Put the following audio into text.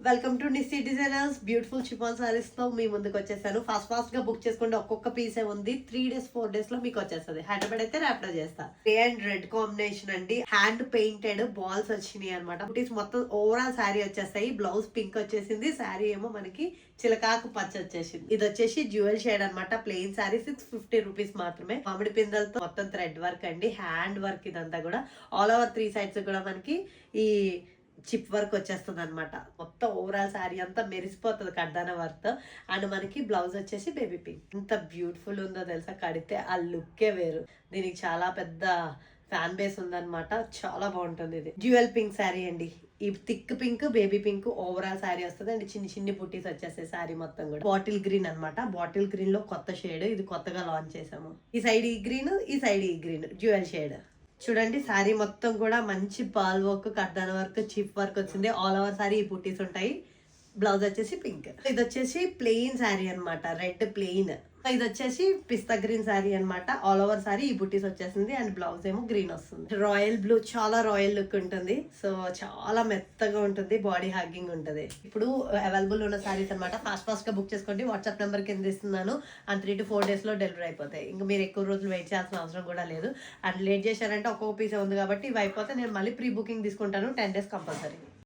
Welcome to Nissy designers. Beautiful chiffon saris తో మీ ముందుకు వచ్చేసాను. ఫాస్ట్ గా బుక్ చేసుకోండి. ఒక్కొక్క పీసే ఉంది. 3 days 4 days లో మీకు వచ్చేస్తుంది. హైదరాబాద్ అయితే ర్యాపిడో చేస్తా. గ్రే అండ్ రెడ్ కాంబినేషన్ అండి. హ్యాండ్ పెయింటెడ్ బాల్స్ వచ్చినాయి అనమాట. బుటీస్ మొత్తం ఓవరాల్ శారీ వచ్చేస్తాయి. బ్లౌజ్ పింక్ వచ్చేసింది. శారీ ఏమో మనకి చిలకాకు పచ్చ వచ్చేసింది. ఇది వచ్చేసి జ్యువెల్ షేడ్ అనమాట. ప్లెయిన్ శారీ 650 రూపీస్ మాత్రమే. మామిడి పిందలతో మొత్తం థ్రెడ్ వర్క్ అండి. హ్యాండ్ వర్క్ ఇదంతా కూడా ఆల్ ఓవర్ 3 sides కూడా మనకి ఈ చిప్ వర్క్ వచ్చేస్తుంది అనమాట. మొత్తం ఓవరాల్ శారీ అంతా మెరిసిపోతుంది కడ్దాన వర్క్. అండ్ మనకి బ్లౌజ్ వచ్చేసి బేబీ పింక్. ఎంత బ్యూటిఫుల్ ఉందో తెలుసా, కడితే ఆ లుక్కే వేరు. దీనికి చాలా పెద్ద ఫ్యాన్ బేస్ ఉందన్నమాట. చాలా బాగుంటుంది. ఇది డ్యూయల్ పింక్ శారీ అండి. ఈ thick pink baby pink overall sari వస్తుంది. అండ్ చిన్ని చిన్ని బుట్టీస్ వచ్చేస్తాయి శారీ మొత్తం కూడా. బాటిల్ గ్రీన్ అనమాట. బాటిల్ గ్రీన్ లో కొత్త షేడ్, ఇది కొత్తగా లాంచ్ చేసాము. ఈ సైడ్ ఈ గ్రీన్, ఈ సైడ్ ఈ గ్రీన్, డ్యూయల్ షేడ్. చూడండి శారీ మొత్తం కూడా మంచి పాల్ వర్క్, కడ్దాన వర్క్, చిప్ వర్క్ వచ్చింది. ఆల్ ఓవర్ శారీ ఈ బుట్టీస్ ఉంటాయి. బ్లౌజ్ వచ్చేసి పింక్. ఇది వచ్చేసి ప్లెయిన్ శారీ అనమాట. Red plain. ఇది వచ్చేసి పిస్తా గ్రీన్ శారీ అనమాట. ఆల్ ఓవర్ శారీ ఈ బుట్టీస్ వచ్చేసింది. అండ్ బ్లౌజ్ ఏమో గ్రీన్ వస్తుంది. రాయల్ బ్లూ, చాలా రాయల్ లుక్ ఉంటుంది. సో చాలా మెత్తగా ఉంటుంది. బాడీ హగ్గింగ్ ఉంటుంది. ఇప్పుడు అవైలబుల్ ఉన్న శారీస్ అనమాట. ఫాస్ట్ గా బుక్ చేసుకోండి. వాట్సాప్ నెంబర్ కింద ఇస్తున్నాను. అండ్ 3 to 4 days లో డెలివరీ అయిపోతాయి. ఇంకా మీరు ఎక్కువ రోజులు వెయిట్ చేయాల్సిన అవసరం కూడా లేదు. అండ్ లేట్ చేశారంటే ఒక్కొక్క పీసే ఉంది కాబట్టి ఇవి అయిపోతే నేను మళ్ళీ ప్రీ బుకింగ్ తీసుకుంటాను. 10 days కంపల్సరీ.